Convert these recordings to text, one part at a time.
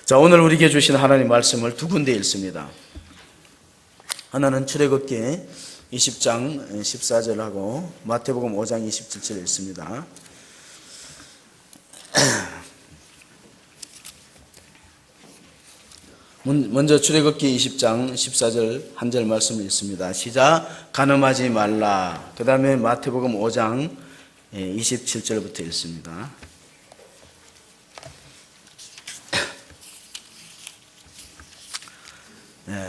자, 오늘 우리에게 주신 하나님 말씀을 두 군데 읽습니다. 하나는 출애굽기 20장 14절하고 마태복음 5장 27절 읽습니다. 먼저 출애굽기 20장 14절 한 절 말씀을 읽습니다. 시작. 간음하지 말라. 그 다음에 마태복음 5장 27절부터 읽습니다.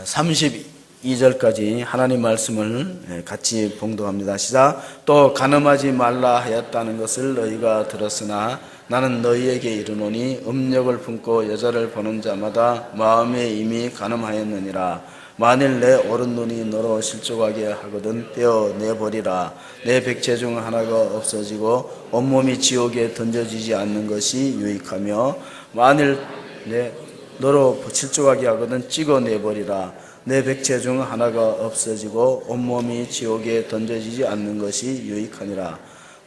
32절까지 하나님 말씀을 같이 봉독합니다. 시작. 또 간음하지 말라 하였다는 것을 너희가 들었으나 나는 너희에게 이르노니 음욕을 품고 여자를 보는 자마다 마음에 이미 간음하였느니라. 만일 내 오른눈이 너로 실족하게 하거든 떼어내버리라. 내 백체 중 하나가 없어지고 온몸이 지옥에 던져지지 않는 것이 유익하며 만일 내 너로 실족하게 하거든 찍어내버리라. 내 백체 중 하나가 없어지고 온몸이 지옥에 던져지지 않는 것이 유익하니라.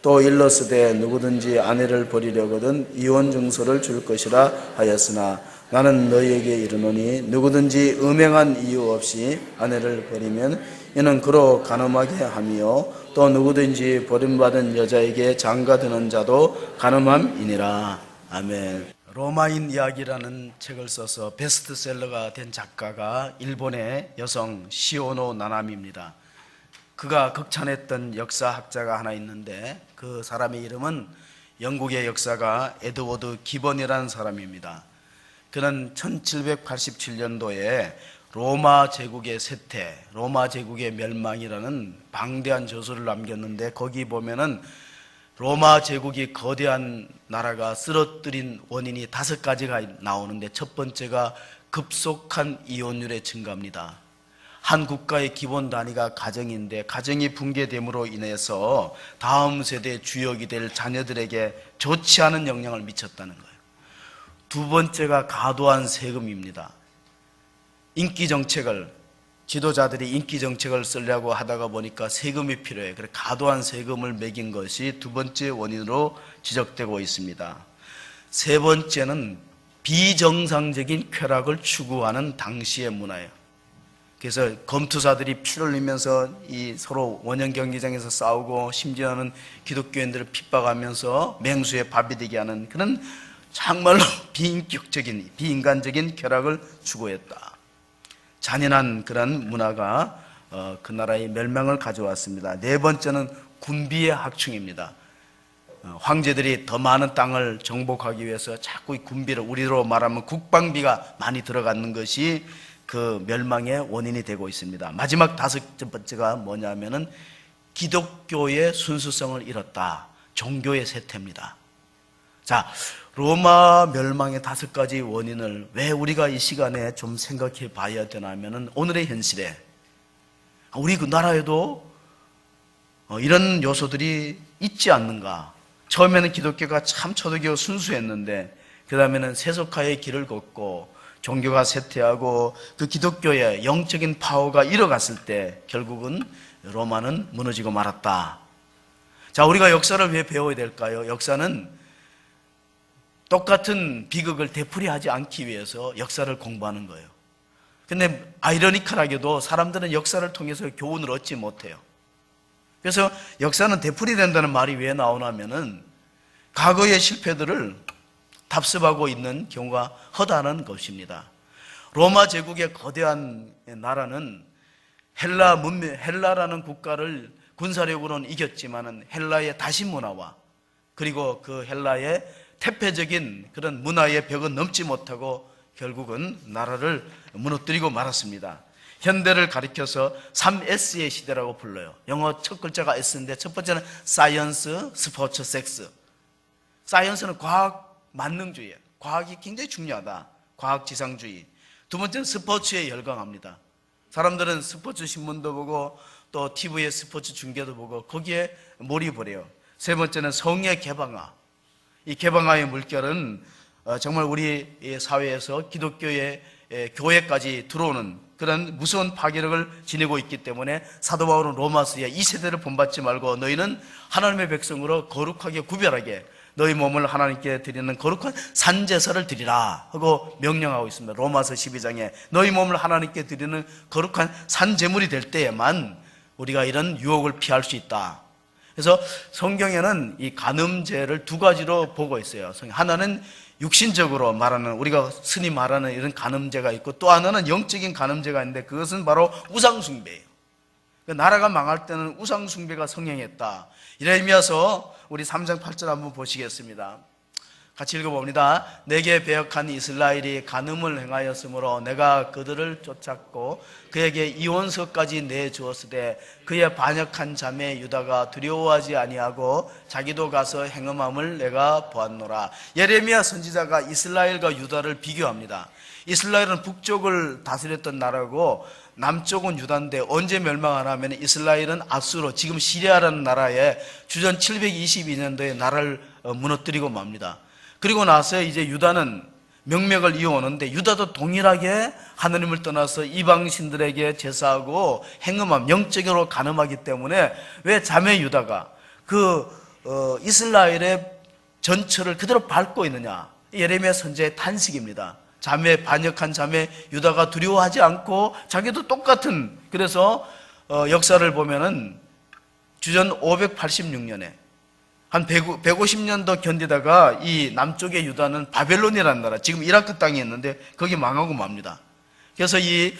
또 일러스되 누구든지 아내를 버리려거든 이혼 증서를 줄 것이라 하였으나 나는 너희에게 이르노니 누구든지 음행한 이유 없이 아내를 버리면 이는 그로 간음하게 하며 또 누구든지 버림받은 여자에게 장가드는 자도 간음함이니라. 아멘. 로마인 이야기라는 책을 써서 베스트셀러가 된 작가가 일본의 여성 시오노 나나미입니다. 그가 극찬했던 역사학자가 하나 있는데 그 사람의 이름은 영국의 역사가 에드워드 기번이라는 사람입니다. 그는 1787년도에 로마 제국의 쇠퇴, 로마 제국의 멸망이라는 방대한 저서를 남겼는데 거기 보면은 로마 제국이 거대한 나라가 쓰러뜨린 원인이 5가지가 나오는데 첫 번째가 급속한 이혼율의 증가입니다. 한 국가의 기본 단위가 가정인데 가정이 붕괴됨으로 인해서 다음 세대의 주역이 될 자녀들에게 좋지 않은 영향을 미쳤다는 거예요. 두 번째가 과도한 세금입니다. 지도자들이 인기 정책을 쓰려고 하다가 보니까 세금이 필요해. 그래서 과도한 세금을 매긴 것이 두 번째 원인으로 지적되고 있습니다. 세 번째는 비정상적인 쾌락을 추구하는 당시의 문화예요. 그래서 검투사들이 피를 흘리면서 서로 원형 경기장에서 싸우고 심지어는 기독교인들을 핍박하면서 맹수의 밥이 되게 하는 그런 정말로 비인격적인 비인간적인 쾌락을 추구했다. 잔인한 그런 문화가 그 나라의 멸망을 가져왔습니다. 네 번째는 군비의 확충입니다. 황제들이 더 많은 땅을 정복하기 위해서 자꾸 이 군비를 우리로 말하면 국방비가 많이 들어가는 것이 그 멸망의 원인이 되고 있습니다. 마지막 5번째가 뭐냐면은 기독교의 순수성을 잃었다. 종교의 쇠퇴입니다. 자, 로마 멸망의 5가지 원인을 왜 우리가 이 시간에 좀 생각해 봐야 되나 하면은 오늘의 현실에 우리 그 나라에도 이런 요소들이 있지 않는가. 처음에는 기독교가 참 초대교 순수했는데 그 다음에는 세속화의 길을 걷고 종교가 쇠퇴하고 그 기독교의 영적인 파워가 잃어갔을 때 결국은 로마는 무너지고 말았다. 자, 우리가 역사를 왜 배워야 될까요? 역사는 똑같은 비극을 되풀이하지 않기 위해서 역사를 공부하는 거예요. 근데 아이러니컬하게도 사람들은 역사를 통해서 교훈을 얻지 못해요. 그래서 역사는 되풀이된다는 말이 왜 나오냐면은 과거의 실패들을 답습하고 있는 경우가 허다한 것입니다. 로마 제국의 거대한 나라는 헬라라는 국가를 군사력으로는 이겼지만은 헬라의 다신 문화와 그리고 그 헬라의 태폐적인 그런 문화의 벽은 넘지 못하고 결국은 나라를 무너뜨리고 말았습니다. 현대를 가리켜서 3S의 시대라고 불러요. 영어 첫 글자가 S인데 첫 번째는 사이언스, 스포츠, 섹스. 사이언스는 과학 만능주의예요. 과학이 굉장히 중요하다. 과학지상주의. 두 번째는 스포츠에 열광합니다. 사람들은 스포츠 신문도 보고 또 TV에 스포츠 중계도 보고 거기에 몰입을 해요. 세 번째는 성의 개방화. 이 개방화의 물결은 정말 우리 사회에서 기독교의 교회까지 들어오는 그런 무서운 파괴력을 지니고 있기 때문에 사도 바울은 로마서에 이 세대를 본받지 말고 너희는 하나님의 백성으로 거룩하게 구별하게 너희 몸을 하나님께 드리는 거룩한 산제사를 드리라 하고 명령하고 있습니다. 로마서 12장에 너희 몸을 하나님께 드리는 거룩한 산제물이 될 때에만 우리가 이런 유혹을 피할 수 있다. 그래서 성경에는 이 간음죄를 두 가지로 보고 있어요. 하나는 육신적으로 말하는, 우리가 흔히 말하는 이런 간음죄가 있고, 또 하나는 영적인 간음죄가 있는데 그것은 바로 우상숭배예요. 나라가 망할 때는 우상숭배가 성행했다. 이레미야서 우리 3장 8절 한번 보시겠습니다. 같이 읽어봅니다. 내게 배역한 이스라엘이 간음을 행하였으므로 내가 그들을 쫓았고 그에게 이혼서까지 내주었으되 그의 반역한 자매 유다가 두려워하지 아니하고 자기도 가서 행음함을 내가 보았노라. 예레미야 선지자가 이스라엘과 유다를 비교합니다. 이스라엘은 북쪽을 다스렸던 나라고 남쪽은 유다인데 언제 멸망하나 하면 이스라엘은 아수르, 지금 시리아라는 나라에 주전 722년도에 나라를 무너뜨리고 맙니다. 그리고 나서 이제 유다는 명맥을 이어오는데 유다도 동일하게 하느님을 떠나서 이방신들에게 제사하고 행음함, 영적으로 간음하기 때문에 왜 자매 유다가 이스라엘의 전철을 그대로 밟고 있느냐? 예레미야 선지자의 탄식입니다. 반역한 자매 유다가 두려워하지 않고 자기도 똑같은, 그래서 역사를 보면은 주전 586년에 한 150년도 견디다가 이 남쪽의 유다는 바벨론이라는 나라, 지금 이라크 땅에 있는데 거기 망하고 맙니다. 그래서 이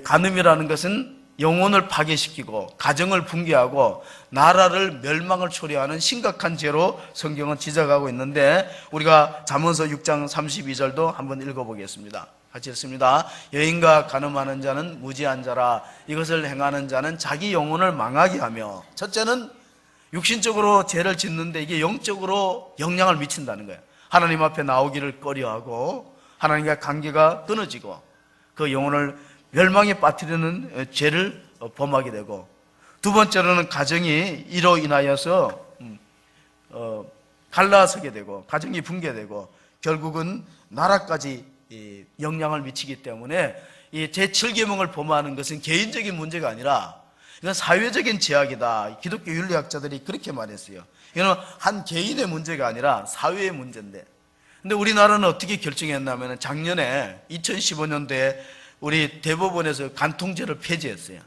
간음이라는 것은 영혼을 파괴시키고 가정을 붕괴하고 나라를 멸망을 초래하는 심각한 죄로 성경은 지적하고 있는데, 우리가 잠언서 6장 32절도 한번 읽어보겠습니다. 같이 읽습니다. 여인과 간음하는 자는 무지한 자라. 이것을 행하는 자는 자기 영혼을 망하게 하며, 첫째는 육신적으로 죄를 짓는데 이게 영적으로 영향을 미친다는 거예요. 하나님 앞에 나오기를 꺼려하고 하나님과 관계가 끊어지고 그 영혼을 멸망에 빠뜨리는 죄를 범하게 되고, 두 번째로는 가정이 이로 인하여서 갈라서게 되고 가정이 붕괴되고 결국은 나라까지 영향을 미치기 때문에 이 제7계명을 범하는 것은 개인적인 문제가 아니라 이건 사회적인 제약이다. 기독교 윤리학자들이 그렇게 말했어요. 이건 한 개인의 문제가 아니라 사회의 문제인데, 근데 우리나라는 어떻게 결정했냐면 작년에 2015년도에 우리 대법원에서 간통죄를 폐지했어요.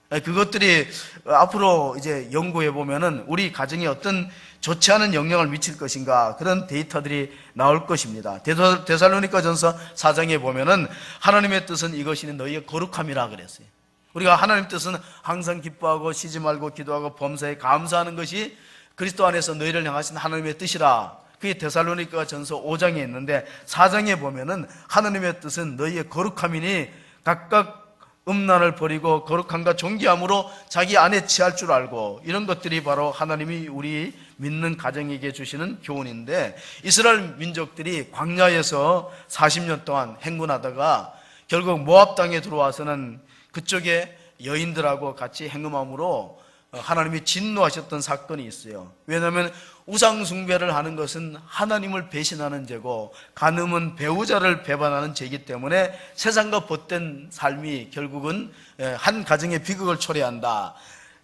그것들이 앞으로 이제 연구해 보면은 우리 가정에 어떤 좋지 않은 영향을 미칠 것인가, 그런 데이터들이 나올 것입니다. 데살로니가전서 4장에 보면은 하나님의 뜻은 이것이니 너희의 거룩함이라 그랬어요. 우리가 하나님 뜻은 항상 기뻐하고 쉬지 말고 기도하고 범사에 감사하는 것이 그리스도 안에서 너희를 향하신 하나님의 뜻이라. 그게 데살로니가전서 5장에 있는데 4장에 보면은 하나님의 뜻은 너희의 거룩함이니 각각 음란을 버리고 거룩함과 존귀함으로 자기 안에 취할 줄 알고, 이런 것들이 바로 하나님이 우리 믿는 가정에게 주시는 교훈인데, 이스라엘 민족들이 광야에서 40년 동안 행군하다가 결국 모압 땅에 들어와서는 그쪽에 여인들하고 같이 행음함으로 하나님이 진노하셨던 사건이 있어요. 왜냐하면 우상 숭배를 하는 것은 하나님을 배신하는 죄고 간음은 배우자를 배반하는 죄이기 때문에 세상과 벗된 삶이 결국은 한 가정의 비극을 초래한다.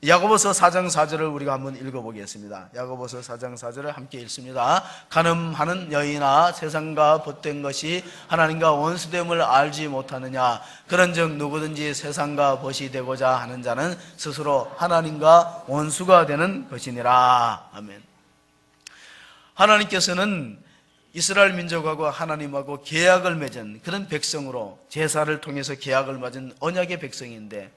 야고보서 4장 4절을 우리가 한번 읽어보겠습니다. 야고보서 4장 4절을 함께 읽습니다. 간음하는 여인아, 세상과 벗된 것이 하나님과 원수됨을 알지 못하느냐? 그런즉 누구든지 세상과 벗이 되고자 하는 자는 스스로 하나님과 원수가 되는 것이니라. 아멘. 하나님께서는 이스라엘 민족하고 하나님하고 계약을 맺은 그런 백성으로 제사를 통해서 계약을 맺은 언약의 백성인데,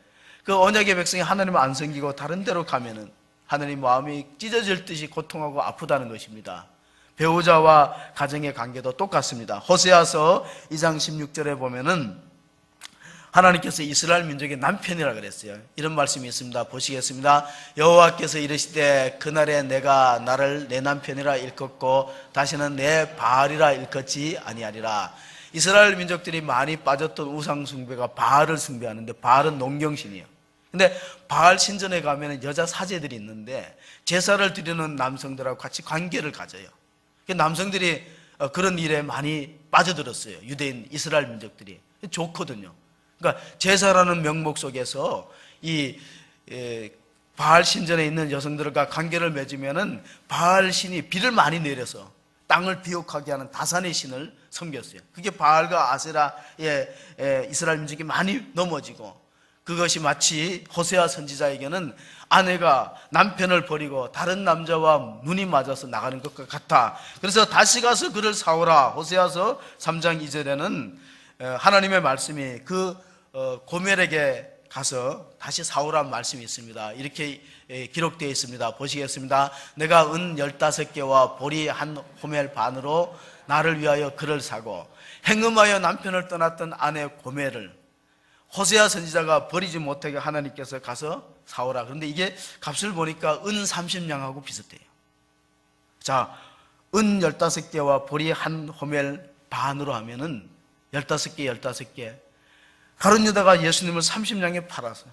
그 언약의 백성이 하나님을 안 섬기고 다른 데로 가면은 하나님 마음이 찢어질 듯이 고통하고 아프다는 것입니다. 배우자와 가정의 관계도 똑같습니다. 호세아서 2장 16절에 보면은 하나님께서 이스라엘 민족의 남편이라 그랬어요. 이런 말씀이 있습니다. 보시겠습니다. 여호와께서 이르시되 그날에 내가 나를 내 남편이라 일컫고 다시는 내 바알이라 일컫지 아니하리라. 이스라엘 민족들이 많이 빠졌던 우상 숭배가 바알을 숭배하는데, 바알은 농경신이에요. 근데 바알 신전에 가면 여자 사제들이 있는데 제사를 드리는 남성들하고 같이 관계를 가져요. 남성들이 그런 일에 많이 빠져들었어요. 유대인 이스라엘 민족들이. 좋거든요. 그러니까 제사라는 명목 속에서 이 바알 신전에 있는 여성들과 관계를 맺으면은 바알 신이 비를 많이 내려서 땅을 비옥하게 하는 다산의 신을 섬겼어요. 그게 바알과 아세라의 이스라엘 민족이 많이 넘어지고, 그것이 마치 호세아 선지자에게는 아내가 남편을 버리고 다른 남자와 눈이 맞아서 나가는 것과 같아. 그래서 다시 가서 그를 사오라. 호세아서 3장 2절에는 하나님의 말씀이 그 고멜에게 가서 다시 사오라는 말씀이 있습니다. 이렇게 기록되어 있습니다. 보시겠습니다. 내가 은 15개와 보리 한 호멜 반으로 나를 위하여 그를 사고, 행음하여 남편을 떠났던 아내 고멜을 호세아 선지자가 버리지 못하게 하나님께서 가서 사오라. 그런데 이게 값을 보니까 은 30냥하고 비슷해요. 자, 은 15개와 보리 한 호멜 반으로 하면은 15개. 가룟 유다가 예수님을 30냥에 팔아서,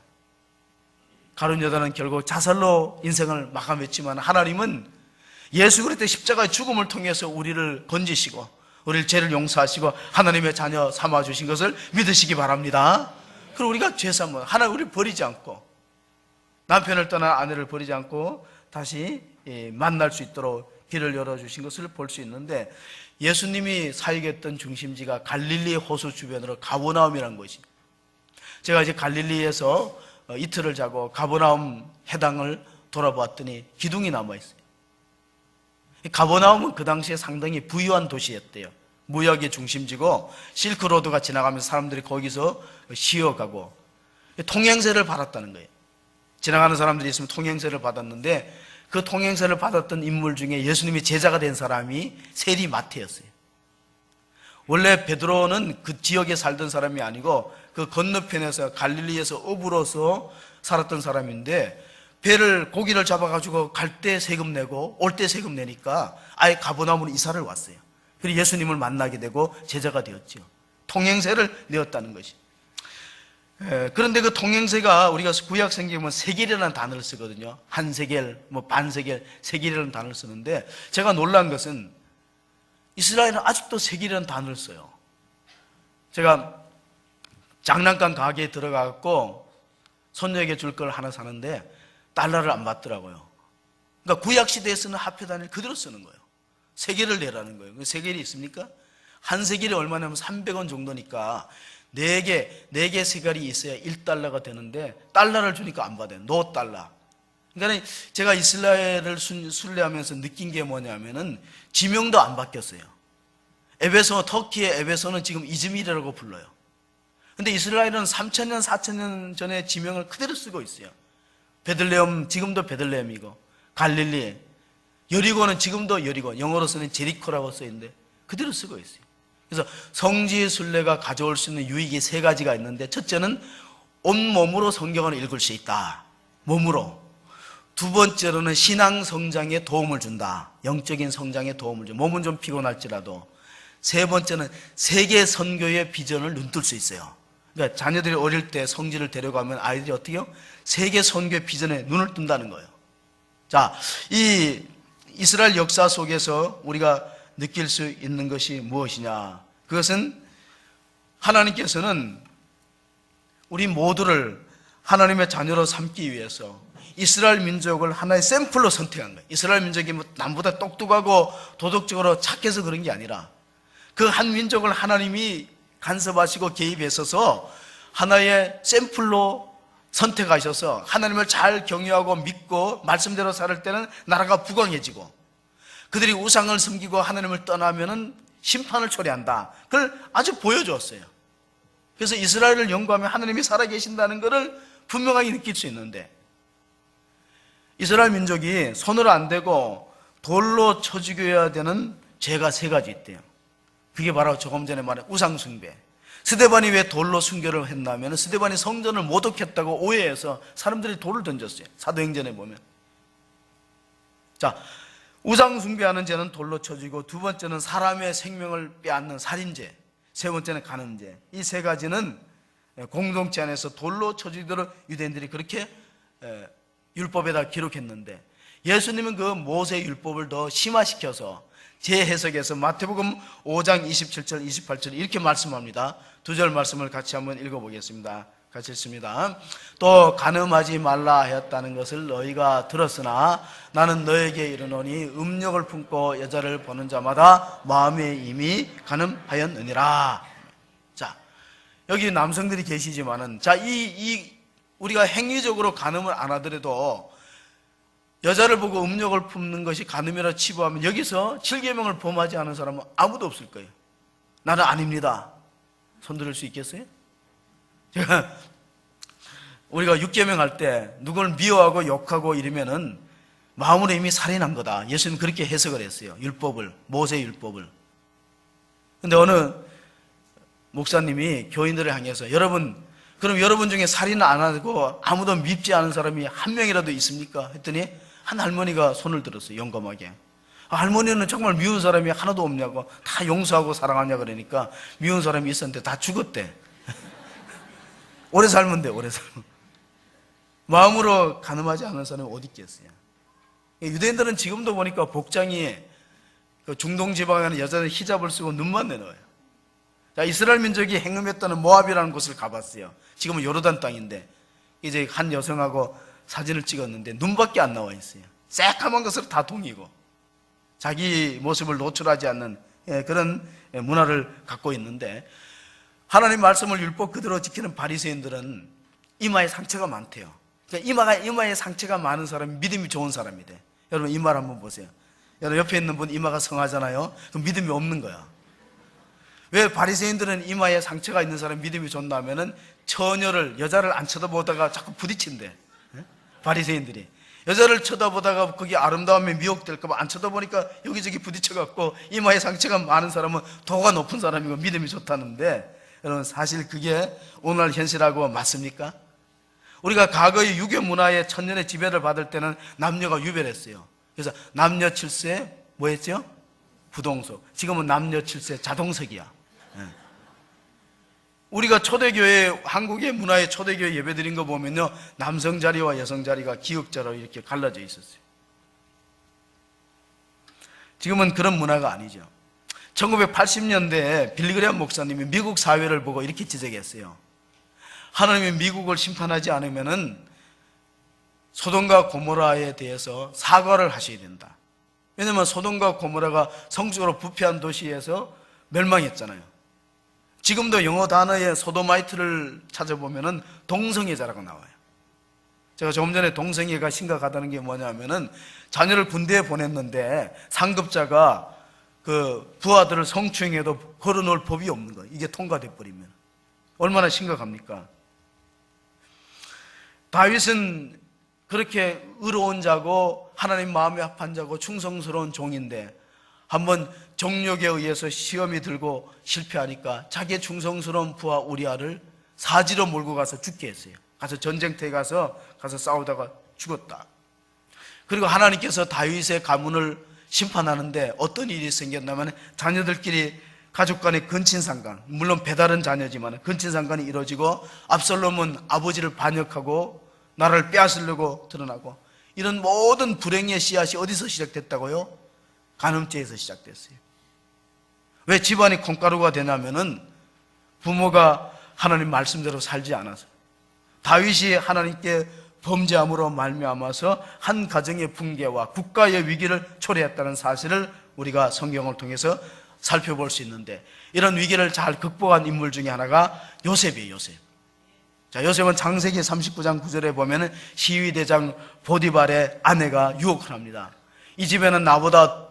가룟 유다는 결국 자살로 인생을 마감했지만, 하나님은 예수 그리스도의 십자가의 죽음을 통해서 우리를 건지시고 우리를 죄를 용서하시고 하나님의 자녀 삼아주신 것을 믿으시기 바랍니다. 그리고 우리가 죄삼은 하나님 우리를 버리지 않고, 남편을 떠난 아내를 버리지 않고 다시 만날 수 있도록 길을 열어주신 것을 볼 수 있는데, 예수님이 사역했던 중심지가 갈릴리 호수 주변으로 가버나움이라는 것이, 제가 이제 갈릴리에서 이틀을 자고 가버나움 해당을 돌아보았더니 기둥이 남아있어요. 가버나움은 그 당시에 상당히 부유한 도시였대요. 무역의 중심지고 실크로드가 지나가면서 사람들이 거기서 쉬어가고 통행세를 받았다는 거예요. 지나가는 사람들이 있으면 통행세를 받았는데, 그 통행세를 받았던 인물 중에 예수님이 제자가 된 사람이 세리 마태였어요. 원래 베드로는 그 지역에 살던 사람이 아니고 그 건너편에서 갈릴리에서 어부로서 살았던 사람인데, 고기를 잡아가지고 갈 때 세금 내고 올 때 세금 내니까 아예 가버나움으로 이사를 왔어요. 그리고 예수님을 만나게 되고 제자가 되었죠. 통행세를 내었다는 것이. 그런데 그 통행세가 우리가 구약 성경에 세겔이라는 단어를 쓰거든요. 한 세겔, 반 세겔, 세겔이라는 단어를 쓰는데, 제가 놀란 것은 이스라엘은 아직도 세겔이라는 단어를 써요. 제가 장난감 가게에 들어가고 손녀에게 줄 걸 하나 사는데 달러를 안 받더라고요. 그러니까 구약 시대에서는 화폐 단위를 그대로 쓰는 거예요. 세겔을 내라는 거예요. 세겔이 있습니까? 한 세겔이 얼마냐면 300원 정도니까 4개 세겔이 있어야 1달러가 되는데, 달러를 주니까 안 받아요. 노달러. 그러니까 제가 이스라엘을 순례하면서 느낀 게 뭐냐면은 지명도 안 바뀌었어요. 터키의 에베소는 지금 이즈밀이라고 불러요. 근데 이스라엘은 3000년, 4000년 전에 지명을 그대로 쓰고 있어요. 베들레헴, 지금도 베들레헴이고, 갈릴리, 여리고는 지금도 여리고, 영어로서는 제리코라고 써있는데 그대로 쓰고 있어요. 그래서 성지 순례가 가져올 수 있는 유익이 3가지가 있는데, 첫째는 온몸으로 성경을 읽을 수 있다. 몸으로. 두 번째로는 신앙 성장에 도움을 준다. 영적인 성장에 도움을 줘. 몸은 좀 피곤할지라도. 세 번째는 세계 선교의 비전을 눈뜰 수 있어요. 그러니까 자녀들이 어릴 때 성지를 데려가면 아이들이 어떻게 해요? 세계 선교의 비전에 눈을 뜬다는 거예요. 자, 이 이스라엘 역사 속에서 우리가 느낄 수 있는 것이 무엇이냐? 그것은 하나님께서는 우리 모두를 하나님의 자녀로 삼기 위해서 이스라엘 민족을 하나의 샘플로 선택한 거예요. 이스라엘 민족이 남보다 똑똑하고 도덕적으로 착해서 그런 게 아니라, 그 한 민족을 하나님이 간섭하시고 개입했어서 하나의 샘플로 선택하셔서 하나님을 잘 경외하고 믿고 말씀대로 살 때는 나라가 부강해지고, 그들이 우상을 섬기고 하나님을 떠나면은 심판을 초래한다. 그걸 아주 보여주었어요. 그래서 이스라엘을 연구하면 하나님이 살아계신다는 것을 분명하게 느낄 수 있는데, 이스라엘 민족이 손으로 안 대고 돌로 쳐 죽여야 되는 죄가 3가지 있대요. 그게 바로 조금 전에 말한 우상숭배. 스데반이 왜 돌로 순교를 했냐면 스데반이 성전을 모독했다고 오해해서 사람들이 돌을 던졌어요. 사도행전에 보면. 자, 우상숭배하는 죄는 돌로 쳐주고, 두 번째는 사람의 생명을 빼앗는 살인죄, 세 번째는 간음죄. 이 3가지는 공동체 안에서 돌로 쳐주도록 유대인들이 그렇게 율법에다 기록했는데, 예수님은 그 모세 율법을 더 심화시켜서 재해석해서 마태복음 5장 27절 28절 이렇게 말씀합니다. 2절 말씀을 같이 한번 읽어보겠습니다. 같이 읽습니다. 또 간음하지 말라 하였다는 것을 너희가 들었으나 나는 너에게 이르노니 음욕을 품고 여자를 보는 자마다 마음에 이미 간음하였느니라. 자, 여기 남성들이 계시지만은, 자, 우리가 행위적으로 간음을 안 하더라도 여자를 보고 음욕을 품는 것이 간음이라 치부하면 여기서 7계명을 범하지 않은 사람은 아무도 없을 거예요. 나는 아닙니다. 손 들을 수 있겠어요? 제가 우리가 6계명 할 때 누굴 미워하고 욕하고 이러면은 마음으로 이미 살인한 거다. 예수님 그렇게 해석을 했어요. 율법을, 모세 율법을. 근데 어느 목사님이 교인들을 향해서 여러분, 그럼 여러분 중에 살인 안 하고 아무도 밉지 않은 사람이 한 명이라도 있습니까? 했더니 한 할머니가 손을 들었어요. 용감하게. 할머니는 정말 미운 사람이 하나도 없냐고, 다 용서하고 사랑하냐 그러니까 미운 사람이 있었는데 다 죽었대. 오래 살면 돼, 오래 살면. 마음으로 간음하지 않은 사람이 어디 있겠어요? 유대인들은 지금도 보니까 복장이 중동 지방에 있는 여자는 히잡을 쓰고 눈만 내놓아요. 자, 이스라엘 민족이 행음했다는 모압이라는 곳을 가봤어요. 지금은 요르단 땅인데 이제 한 여성하고 사진을 찍었는데 눈밖에 안 나와 있어요. 새까만 것으로 다 동이고 자기 모습을 노출하지 않는 그런 문화를 갖고 있는데, 하나님 말씀을 율법 그대로 지키는 바리새인들은 이마에 상처가 많대요. 그러니까 이마에 상처가 많은 사람이 믿음이 좋은 사람이 돼. 여러분 이마를 한번 보세요. 여러분 옆에 있는 분 이마가 성하잖아요. 그럼 믿음이 없는 거야. 왜 바리새인들은 이마에 상처가 있는 사람이 믿음이 좋나 하면은 여자를 안 쳐다보다가 자꾸 부딪힌대. 바리새인들이 여자를 쳐다보다가 거기 아름다움에 미혹될까 봐 안 쳐다보니까 여기저기 부딪혀갖고 이마에 상처가 많은 사람은 도가 높은 사람이고 믿음이 좋다는데, 여러분 사실 그게 오늘날 현실하고 맞습니까? 우리가 과거의 유교 문화의 천년의 지배를 받을 때는 남녀가 유별했어요. 그래서 남녀 칠세 뭐 했죠? 부동석. 지금은 남녀 칠세 자동석이야. 우리가 초대교회, 한국의 문화의 초대교회 예배드린 거 보면요, 남성 자리와 여성 자리가 기역자로 이렇게 갈라져 있었어요. 지금은 그런 문화가 아니죠. 1980년대에 빌리그레암 목사님이 미국 사회를 보고 이렇게 지적했어요. 하나님이 미국을 심판하지 않으면은 소돔과 고모라에 대해서 사과를 하셔야 된다. 왜냐하면 소돔과 고모라가 성적으로 부패한 도시에서 멸망했잖아요. 지금도 영어 단어에 소도마이트를 찾아보면은 동성애자라고 나와요. 제가 조금 전에 동성애가 심각하다는 게 뭐냐면은 자녀를 군대에 보냈는데 상급자가 그 부하들을 성추행해도 걸어놓을 법이 없는 거예요. 이게 통과돼 버리면 얼마나 심각합니까? 다윗은 그렇게 의로운 자고 하나님 마음에 합한 자고 충성스러운 종인데 한번 정욕에 의해서 시험이 들고 실패하니까 자기의 충성스러운 부하 우리아를 사지로 몰고 가서 죽게 했어요. 가서 전쟁터에 가서 싸우다가 죽었다. 그리고 하나님께서 다윗의 가문을 심판하는데 어떤 일이 생겼냐면 자녀들끼리 가족 간의 근친상간, 물론 배다른 자녀지만 근친상간이 이루어지고 압살롬은 아버지를 반역하고 나라를 빼앗으려고 드러나고, 이런 모든 불행의 씨앗이 어디서 시작됐다고요? 간음죄에서 시작됐어요. 왜 집안이 콩가루가 되냐면은 부모가 하나님 말씀대로 살지 않아서. 다윗이 하나님께 범죄함으로 말미암아서 한 가정의 붕괴와 국가의 위기를 초래했다는 사실을 우리가 성경을 통해서 살펴볼 수 있는데, 이런 위기를 잘 극복한 인물 중에 하나가 요셉이에요. 요셉. 자, 요셉은 창세기 39장 9절에 보면은 시위대장 보디발의 아내가 유혹을 합니다. 이 집에는 나보다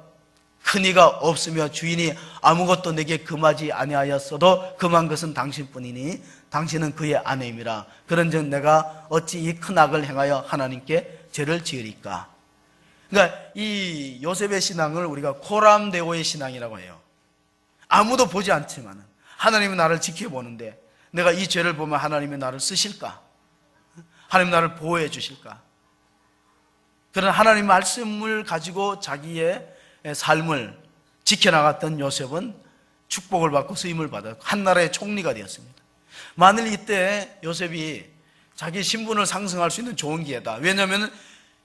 큰 이가 없으며 주인이 아무것도 내게 금하지 아니하였어도 금한 것은 당신뿐이니 당신은 그의 아내임이라. 그런즉 내가 어찌 이 큰 악을 행하여 하나님께 죄를 지으리까. 그러니까 이 요셉의 신앙을 우리가 코람데오의 신앙이라고 해요. 아무도 보지 않지만 하나님이 나를 지켜보는데 내가 이 죄를 보면 하나님이 나를 쓰실까? 하나님 나를 보호해 주실까? 그런 하나님 말씀을 가지고 자기의 삶을 지켜나갔던 요셉은 축복을 받고 쓰임을 받아 한 나라의 총리가 되었습니다. 만일 이때 요셉이 자기 신분을 상승할 수 있는 좋은 기회다. 왜냐하면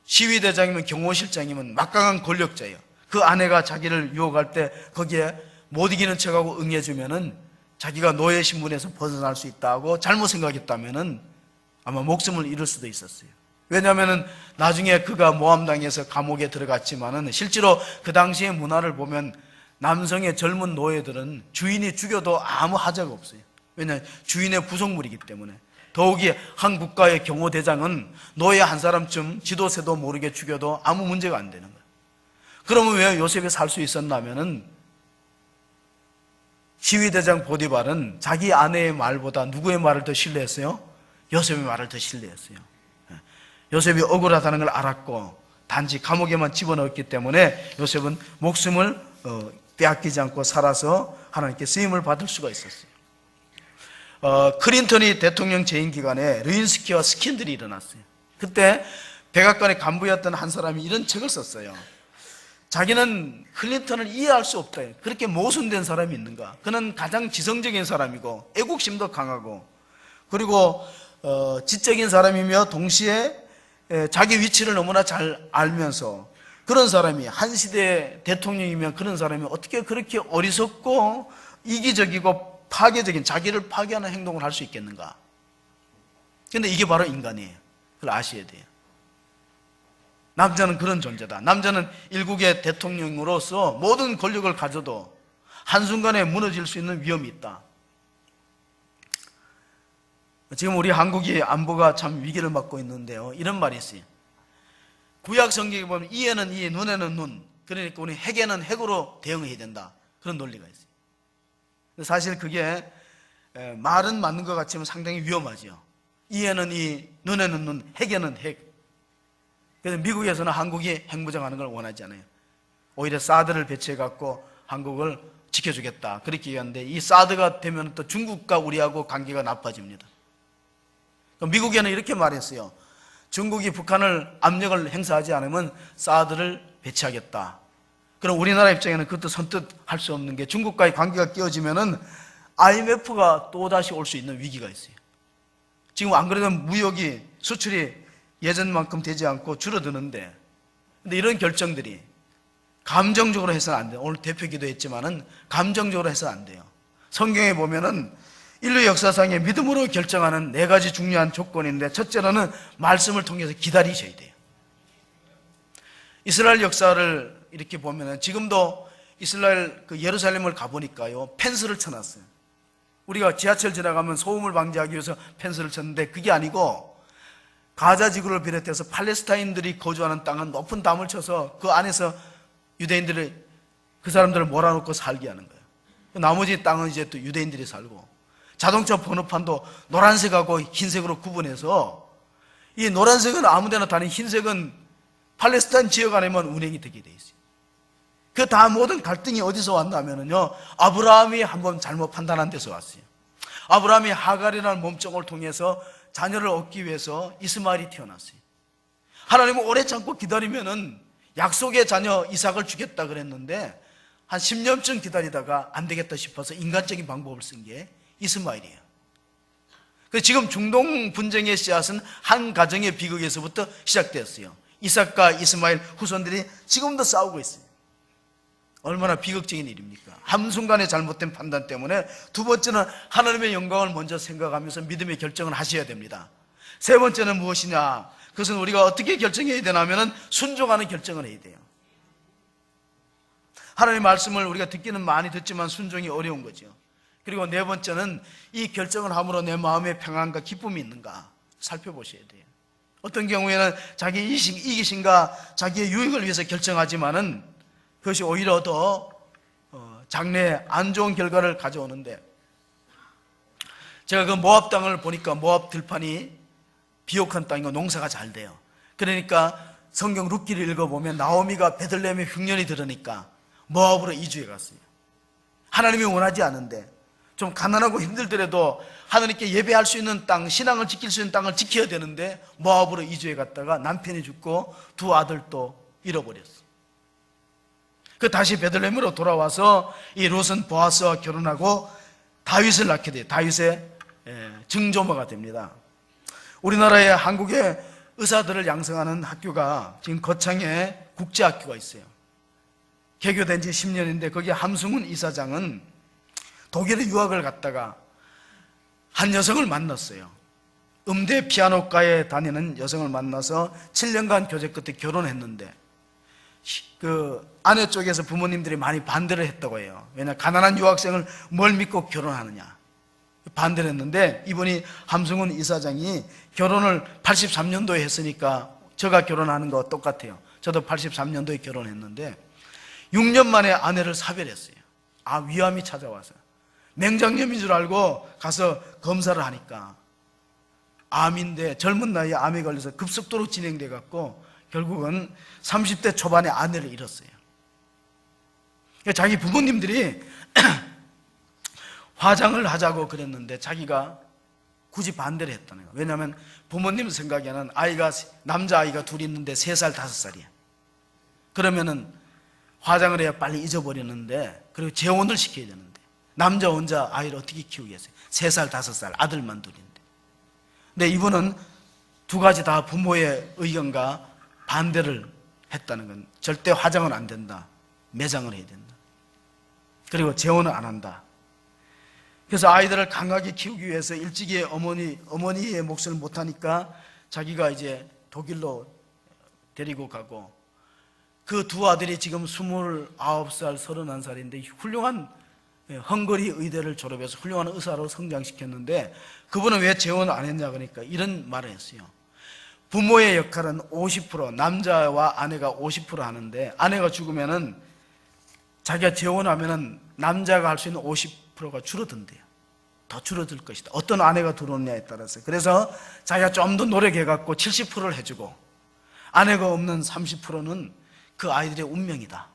시위대장이면 경호실장이면 막강한 권력자예요. 그 아내가 자기를 유혹할 때 거기에 못 이기는 척하고 응해주면은 자기가 노예 신분에서 벗어날 수 있다고 잘못 생각했다면은 아마 목숨을 잃을 수도 있었어요. 왜냐하면 나중에 그가 모함 당해서 감옥에 들어갔지만은 실제로 그 당시의 문화를 보면 남성의 젊은 노예들은 주인이 죽여도 아무 하자가 없어요. 왜냐하면 주인의 부속물이기 때문에. 더욱이 한 국가의 경호대장은 노예 한 사람쯤 지도새도 모르게 죽여도 아무 문제가 안 되는 거예요. 그러면 왜 요셉이 살 수 있었냐면은 시위대장 보디발은 자기 아내의 말보다 누구의 말을 더 신뢰했어요? 요셉의 말을 더 신뢰했어요. 요셉이 억울하다는 걸 알았고 단지 감옥에만 집어넣었기 때문에 요셉은 목숨을 빼앗기지 않고 살아서 하나님께 쓰임을 받을 수가 있었어요. 클린턴이 대통령 재임 기간에 르인스키와 스캔들이 일어났어요. 그때 백악관의 간부였던 한 사람이 이런 책을 썼어요. 자기는 클린턴을 이해할 수 없다. 그렇게 모순된 사람이 있는가? 그는 가장 지성적인 사람이고 애국심도 강하고 그리고 지적인 사람이며 동시에 자기 위치를 너무나 잘 알면서 그런 사람이 한 시대 대통령이면 그런 사람이 어떻게 그렇게 어리석고 이기적이고 파괴적인 자기를 파괴하는 행동을 할 수 있겠는가? 그런데 이게 바로 인간이에요. 그걸 아셔야 돼요. 남자는 그런 존재다. 남자는 일국의 대통령으로서 모든 권력을 가져도 한순간에 무너질 수 있는 위험이 있다. 지금 우리 한국이 안보가 참 위기를 맞고 있는데요. 이런 말이 있어요. 구약 성경에 보면 이에는 이, 눈에는 눈. 그러니까 우리 핵에는 핵으로 대응해야 된다. 그런 논리가 있어요. 사실 그게 말은 맞는 것 같지만 상당히 위험하죠. 이에는 이, 눈에는 눈, 핵에는 핵. 그래서 미국에서는 한국이 핵무장하는 걸 원하지 않아요. 오히려 사드를 배치해갖고 한국을 지켜주겠다. 그렇게 얘기하는데 이 사드가 되면 또 중국과 우리하고 관계가 나빠집니다. 미국에는 이렇게 말했어요. 중국이 북한을 압력을 행사하지 않으면 사드를 배치하겠다. 그럼 우리나라 입장에는 그것도 선뜻 할 수 없는 게 중국과의 관계가 깨어지면은 IMF가 또다시 올 수 있는 위기가 있어요. 지금 안 그래도 무역이 수출이 예전만큼 되지 않고 줄어드는데 근데 이런 결정들이 감정적으로 해서는 안 돼요. 오늘 대표 기도했지만은 감정적으로 해서는 안 돼요. 성경에 보면은 인류 역사상의 믿음으로 결정하는 4가지 중요한 조건인데 첫째로는 말씀을 통해서 기다리셔야 돼요. 이스라엘 역사를 이렇게 보면은 지금도 이스라엘 그 예루살렘을 가보니까요 펜스를 쳐놨어요. 우리가 지하철 지나가면 소음을 방지하기 위해서 펜스를 쳤는데 그게 아니고 가자 지구를 비롯해서 팔레스타인들이 거주하는 땅은 높은 담을 쳐서 그 안에서 유대인들이 그 사람들을 몰아놓고 살게 하는 거예요. 나머지 땅은 이제 또 유대인들이 살고 자동차 번호판도 노란색하고 흰색으로 구분해서 이 노란색은 아무데나 다닌 흰색은 팔레스타인 지역 안에만 운행이 되게 돼 있어요. 그 다 모든 갈등이 어디서 왔냐면요 아브라함이 한번 잘못 판단한 데서 왔어요. 아브라함이 하갈이라는 몸종을 통해서 자녀를 얻기 위해서 이스마엘이 태어났어요. 하나님은 오래 참고 기다리면은 약속의 자녀 이삭을 주겠다 그랬는데 한 10년쯤 기다리다가 안 되겠다 싶어서 인간적인 방법을 쓴 게 이스마엘이에요. 지금 중동 분쟁의 씨앗은 한 가정의 비극에서부터 시작되었어요. 이삭과 이스마엘 후손들이 지금도 싸우고 있어요. 얼마나 비극적인 일입니까? 한순간의 잘못된 판단 때문에 두 번째는 하나님의 영광을 먼저 생각하면서 믿음의 결정을 하셔야 됩니다. 세 번째는 무엇이냐? 그것은 우리가 어떻게 결정해야 되냐면 순종하는 결정을 해야 돼요. 하나님의 말씀을 우리가 듣기는 많이 듣지만 순종이 어려운 거죠. 그리고 네 번째는 이 결정을 함으로 내 마음에 평안과 기쁨이 있는가 살펴보셔야 돼요. 어떤 경우에는 자기의 이기심과 자기의 유익을 위해서 결정하지만은 그것이 오히려 더 장래에 안 좋은 결과를 가져오는데 제가 그 모압 땅을 보니까 모압 들판이 비옥한 땅이고 농사가 잘 돼요. 그러니까 성경 룻기를 읽어보면 나오미가 베들레헴에 흉년이 들으니까 모압으로 이주해 갔어요. 하나님이 원하지 않은데 좀 가난하고 힘들더라도 하나님께 예배할 수 있는 땅, 신앙을 지킬 수 있는 땅을 지켜야 되는데 모압으로 이주해 갔다가 남편이 죽고 두 아들도 잃어버렸어요. 그 다시 베들레헴으로 돌아와서 이 롯은 보아스와 결혼하고 다윗을 낳게 돼요. 다윗의 증조모가 됩니다. 우리나라의 한국의 의사들을 양성하는 학교가 지금 거창에 국제학교가 있어요. 개교된 지 10년인데 거기 함승훈 이사장은 독일에 유학을 갔다가 한 여성을 만났어요. 음대 피아노과에 다니는 여성을 만나서 7년간 교제 끝에 결혼했는데 그 아내 쪽에서 부모님들이 많이 반대를 했다고 해요. 왜냐, 가난한 유학생을 뭘 믿고 결혼하느냐 반대를 했는데, 이분이 함승훈 이사장이 결혼을 83년도에 했으니까 저가 결혼하는 거 똑같아요. 저도 83년도에 결혼했는데 6년 만에 아내를 사별했어요. 위암이 찾아와서 맹장염인 줄 알고 가서 검사를 하니까 암인데, 젊은 나이에 암에 걸려서 급속도로 진행돼 갖고 결국은 30대 초반에 아내를 잃었어요. 자기 부모님들이 화장을 하자고 그랬는데 자기가 굳이 반대를 했다는 거예요. 왜냐하면 부모님 생각에는 남자아이가 둘 있는데 3살, 5살이야. 그러면은 화장을 해야 빨리 잊어버리는데, 그리고 재혼을 시켜야 되는데 남자 혼자 아이를 어떻게 키우겠어요? 3살, 5살 아들만 둘인데. 근데 이분은 두 가지 다 부모의 의견과 반대를 했다는 건, 절대 화장은 안 된다, 매장을 해야 된다, 그리고 재혼은 안 한다. 그래서 아이들을 강하게 키우기 위해서 일찍이 어머니의 몫을 못하니까 자기가 이제 독일로 데리고 가고, 그 두 아들이 지금 29살, 31살인데 훌륭한 헝거리 의대를 졸업해서 훌륭한 의사로 성장시켰는데, 그분은 왜 재혼을 안 했냐 그러니까 이런 말을 했어요. 부모의 역할은 50%, 남자와 아내가 50% 하는데, 아내가 죽으면은 자기가 재혼하면은 남자가 할 수 있는 50%가 줄어든대요. 더 줄어들 것이다. 어떤 아내가 들어오느냐에 따라서. 그래서 자기가 좀 더 노력해갖고 70%를 해주고, 아내가 없는 30%는 그 아이들의 운명이다.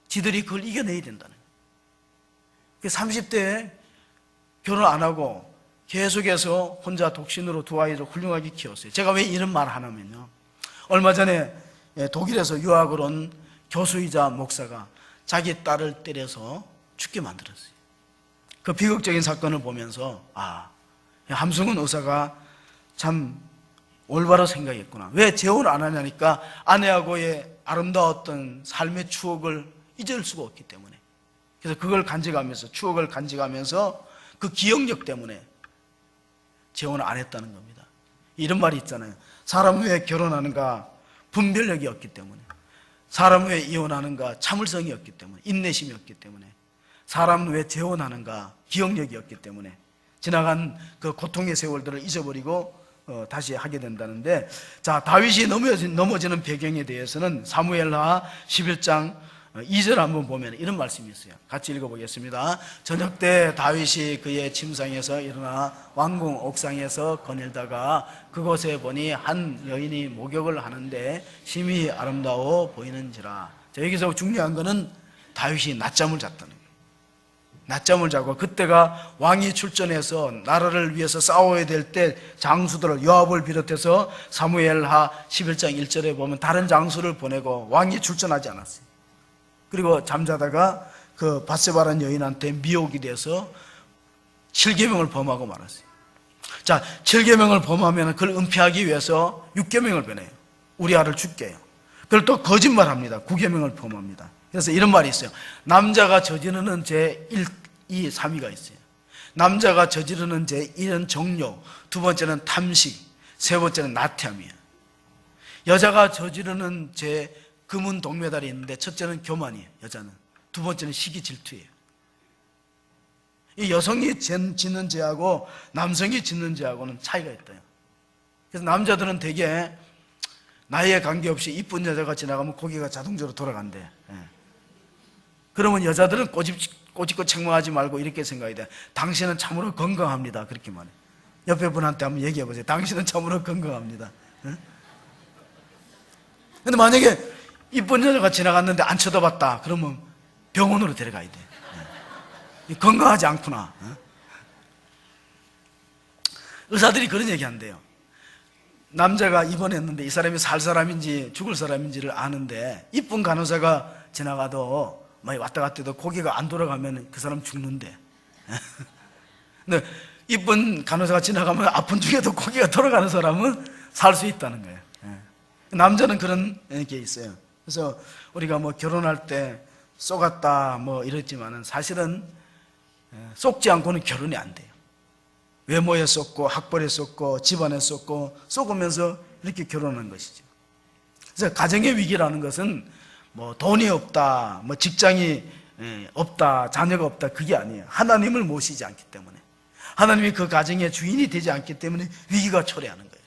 지들이 그걸 이겨내야 된다는 거예요. 30대에 결혼 안 하고 계속해서 혼자 독신으로 두 아이를 훌륭하게 키웠어요. 제가 왜 이런 말을 하냐면요, 얼마 전에 독일에서 유학을 온 교수이자 목사가 자기 딸을 때려서 죽게 만들었어요. 그 비극적인 사건을 보면서 함승훈 의사가 참 올바로 생각했구나. 왜 재혼을 안 하냐니까 아내하고의 아름다웠던 삶의 추억을 잊을 수가 없기 때문에. 그래서 그걸 간직하면서, 추억을 간직하면서 그 기억력 때문에 재혼을 안 했다는 겁니다. 이런 말이 있잖아요. 사람은 왜 결혼하는가? 분별력이 없기 때문에. 사람은 왜 이혼하는가? 참을성이 없기 때문에, 인내심이 없기 때문에. 사람은 왜 재혼하는가? 기억력이 없기 때문에. 지나간 그 고통의 세월들을 잊어버리고 다시 하게 된다는데, 자, 다윗이 넘어지는 배경에 대해서는 사무엘하 11장 2절 한번 보면 이런 말씀이 있어요. 같이 읽어보겠습니다. 저녁 때 다윗이 그의 침상에서 일어나 왕궁 옥상에서 거닐다가 그곳에 보니 한 여인이 목욕을 하는데 심히 아름다워 보이는지라. 자, 여기서 중요한 거는 다윗이 낮잠을 잤다는 거예요. 낮잠을 자고, 그때가 왕이 출전해서 나라를 위해서 싸워야 될 때 장수들을, 요압을 비롯해서 사무엘하 11장 1절에 보면 다른 장수를 보내고 왕이 출전하지 않았어요. 그리고 잠자다가 그 밧세바라는 여인한테 미혹이 돼서 7계명을 범하고 말았어요. 자, 7계명을 범하면 그걸 은폐하기 위해서 6계명을 변해요. 우리아를 죽게 해요. 그걸 또 거짓말합니다. 9계명을 범합니다. 그래서 이런 말이 있어요. 남자가 저지르는 죄 1, 2, 3위가 있어요. 남자가 저지르는 죄 1은 정욕, 두 번째는 탐식, 세 번째는 나태함이에요. 여자가 저지르는 죄 금은 동메달이 있는데, 첫째는 교만이에요, 여자는. 두 번째는 시기 질투예요. 이 여성이 짓는 죄하고 남성이 짓는 죄하고는 차이가 있대요. 그래서 남자들은 되게 나이에 관계없이 이쁜 여자가 지나가면 고개가 자동적으로 돌아간대. 그러면 여자들은 꼬집고 책망하지 말고 이렇게 생각해야 돼. 당신은 참으로 건강합니다. 그렇게 말해. 옆에 분한테 한번 얘기해 보세요. 당신은 참으로 건강합니다. 근데 만약에 이쁜 여자가 지나갔는데 안 쳐다봤다, 그러면 병원으로 데려가야 돼. 건강하지 않구나. 의사들이 그런 얘기 한대요. 남자가 입원했는데 이 사람이 살 사람인지 죽을 사람인지를 아는데, 이쁜 간호사가 지나가도 많이 왔다 갔다 해도 고개가 안 돌아가면 그 사람 죽는데. 근데 이쁜 간호사가 지나가면 아픈 중에도 고개가 돌아가는 사람은 살 수 있다는 거예요. 남자는 그런 게 있어요. 그래서 우리가 뭐 결혼할 때 쏘갔다 뭐 이랬지만은 사실은 속지 않고는 결혼이 안 돼요. 외모에 쏟고 학벌에 쏟고 집안에 쏟고 쏟으면서 이렇게 결혼한 것이죠. 그래서 가정의 위기라는 것은 뭐 돈이 없다, 뭐 직장이 없다, 자녀가 없다, 그게 아니에요. 하나님을 모시지 않기 때문에, 하나님이 그 가정의 주인이 되지 않기 때문에 위기가 초래하는 거예요.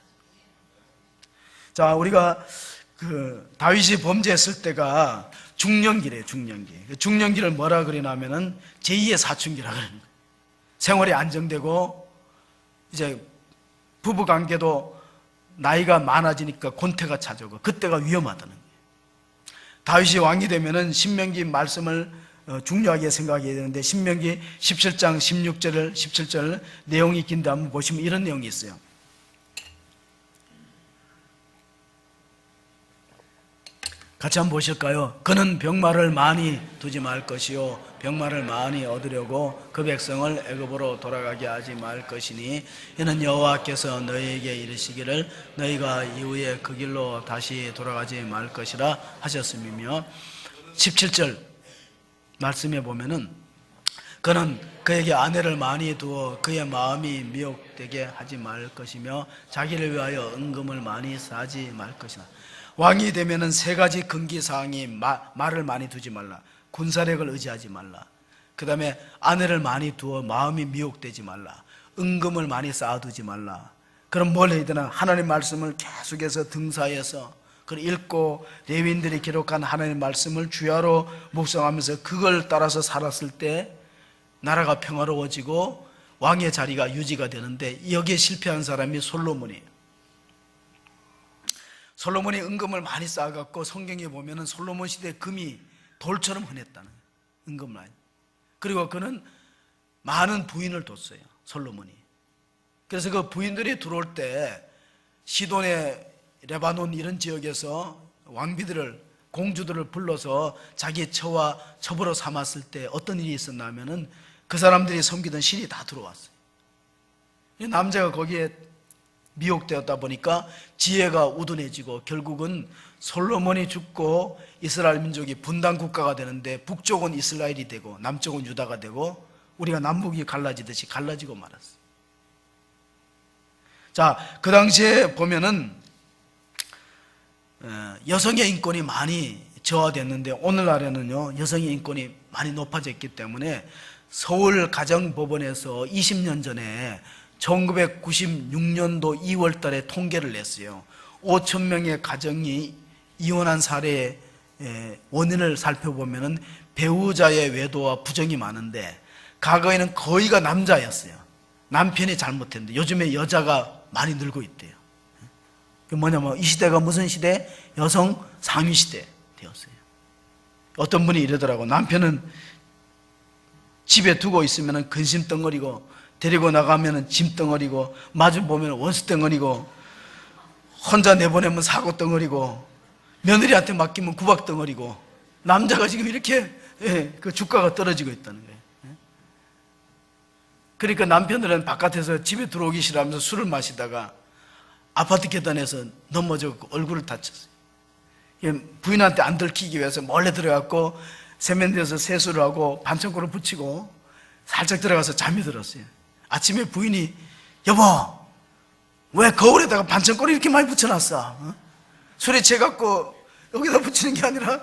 자, 우리가 그 다윗이 범죄했을 때가 중년기래요. 중년기. 중년기를 뭐라 그러냐면은 제2의 사춘기라 그러는 거예요. 생활이 안정되고 이제 부부관계도 나이가 많아지니까 권태가 찾아오고 그때가 위험하다는 거예요. 다윗이 왕이 되면은 신명기 말씀을 중요하게 생각해야 되는데, 신명기 17장 16절 17절 내용이 긴데 한번 보시면 이런 내용이 있어요. 같이 한번 보실까요? 그는 병마를 많이 두지 말 것이요 병마를 많이 얻으려고 그 백성을 애굽으로 돌아가게 하지 말 것이니 이는 여호와께서 너희에게 이르시기를 너희가 이후에 그 길로 다시 돌아가지 말 것이라 하셨음이며, 17절 말씀에 보면은 그는 그에게 아내를 많이 두어 그의 마음이 미혹되게 하지 말 것이며 자기를 위하여 은금을 많이 쌓지 말 것이나. 왕이 되면은 세 가지 금기사항이 말을 많이 두지 말라, 군사력을 의지하지 말라, 그 다음에 아내를 많이 두어 마음이 미혹되지 말라, 은금을 많이 쌓아두지 말라. 그럼 뭘 해야 되나? 하나님 말씀을 계속해서 등사해서 그걸 읽고 레위인들이 기록한 하나님 말씀을 주야로 묵상하면서 그걸 따라서 살았을 때 나라가 평화로워지고 왕의 자리가 유지가 되는데, 여기에 실패한 사람이 솔로몬이에요. 솔로몬이 은금을 많이 쌓아갖고 성경에 보면은 솔로몬 시대 금이 돌처럼 흔했다는 거예요. 은금 많이. 그리고 그는 많은 부인을 뒀어요, 솔로몬이. 그래서 그 부인들이 들어올 때 시돈의 레바논 이런 지역에서 왕비들을, 공주들을 불러서 자기의 처와 첩으로 삼았을 때 어떤 일이 있었나 하면은 그 사람들이 섬기던 신이 다 들어왔어요. 남자가 거기에 미혹되었다 보니까 지혜가 우둔해지고 결국은 솔로몬이 죽고 이스라엘 민족이 분단 국가가 되는데 북쪽은 이스라엘이 되고 남쪽은 유다가 되고 우리가 남북이 갈라지듯이 갈라지고 말았어요. 자, 그 당시에 보면은 여성의 인권이 많이 저하됐는데 오늘날에는요 여성의 인권이 많이 높아졌기 때문에 서울 가정법원에서 20년 전에 1996년도 2월 달에 통계를 냈어요. 5,000명의 가정이 이혼한 사례의 원인을 살펴보면 배우자의 외도와 부정이 많은데 과거에는 거의가 남자였어요. 남편이 잘못했는데 요즘에 여자가 많이 늘고 있대요. 그 뭐냐면 이 시대가 무슨 시대? 여성 상위 시대 되었어요. 어떤 분이 이러더라고. 남편은 집에 두고 있으면 근심 덩어리고 데리고 나가면 짐 덩어리고 마주 보면 원수 덩어리고 혼자 내보내면 사고 덩어리고 며느리한테 맡기면 구박 덩어리고 남자가 지금 이렇게 그 주가가 떨어지고 있다는 거예요. 그러니까 남편들은 바깥에서 집에 들어오기 싫어하면서 술을 마시다가 아파트 계단에서 넘어져 얼굴을 다쳤어요. 부인한테 안 들키기 위해서 몰래 들어갔고 세면대에서 세수를 하고 반창고를 붙이고 살짝 들어가서 잠이 들었어요. 아침에 부인이 여보 왜 거울에다가 반창고를 이렇게 많이 붙여놨어? 술에 취해갖고 여기다 붙이는 게 아니라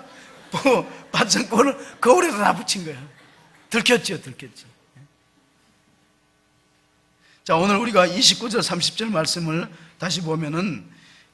반창고를 거울에다 다 붙인 거예요. 들켰죠. 자, 오늘 우리가 29절 30절 말씀을 다시 보면은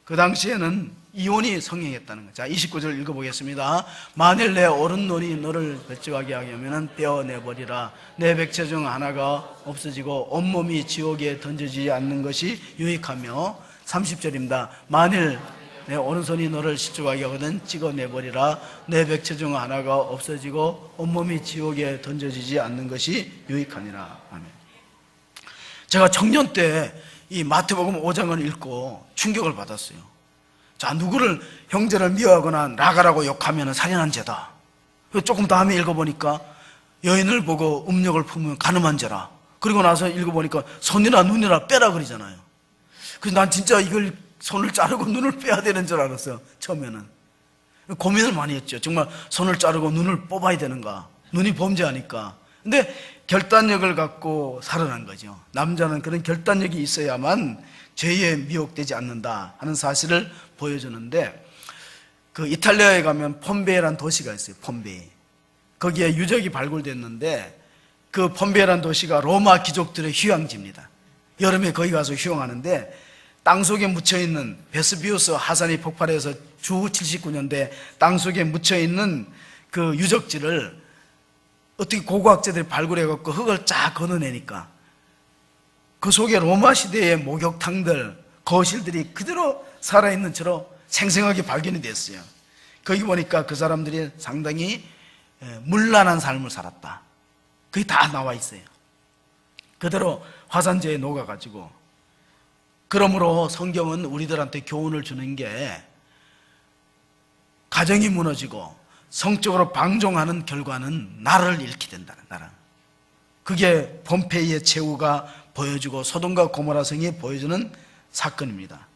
그 당시에는 이혼이 성행했다는 거죠. 자, 29절 읽어보겠습니다. 만일 내 오른눈이 너를 뱃지하게 하면 떼어내버리라. 내 백체 중 하나가 없어지고 온몸이 지옥에 던져지지 않는 것이 유익하며, 30절입니다. 만일 내 오른손이 너를 시주하게 하거든 찍어내버리라. 내 백체 중 하나가 없어지고 온몸이 지옥에 던져지지 않는 것이 유익하니라. 아멘. 제가 청년 때 이 마태복음 5장을 읽고 충격을 받았어요. 자, 누구를 형제를 미워하거나 나가라고 욕하면 살인한 죄다. 조금 다음에 읽어보니까 여인을 보고 음욕을 품으면 간음한 죄라. 그리고 나서 읽어보니까 손이나 눈이나 빼라 그러잖아요. 그래서 난 진짜 이걸 손을 자르고 눈을 빼야 되는 줄 알았어요. 처음에는 고민을 많이 했죠. 정말 손을 자르고 눈을 뽑아야 되는가, 눈이 범죄하니까 근데 결단력을 갖고 살아난 거죠. 남자는 그런 결단력이 있어야만 죄에 미혹되지 않는다 하는 사실을 보여주는데, 그 이탈리아에 가면 폼베이라는 도시가 있어요. 폼베이. 거기에 유적이 발굴됐는데, 그 폼베이라는 도시가 로마 귀족들의 휴양지입니다. 여름에 거기 가서 휴양하는데, 땅속에 묻혀있는, 베스비우스 하산이 폭발해서 주 79년대 땅속에 묻혀있는 그 유적지를 어떻게 고고학자들이 발굴해갖고 흙을 쫙 걷어내니까 그 속에 로마 시대의 목욕탕들, 거실들이 그대로 살아있는 채로 생생하게 발견이 됐어요. 거기 보니까 그 사람들이 상당히 문란한 삶을 살았다. 그게 다 나와 있어요. 그대로 화산재에 녹아가지고. 그러므로 성경은 우리들한테 교훈을 주는 게, 가정이 무너지고 성적으로 방종하는 결과는 나라를 잃게 된다는, 나라. 그게 폼페이의 최후가 보여주고 소돔과 고모라 성이 보여주는 사건입니다.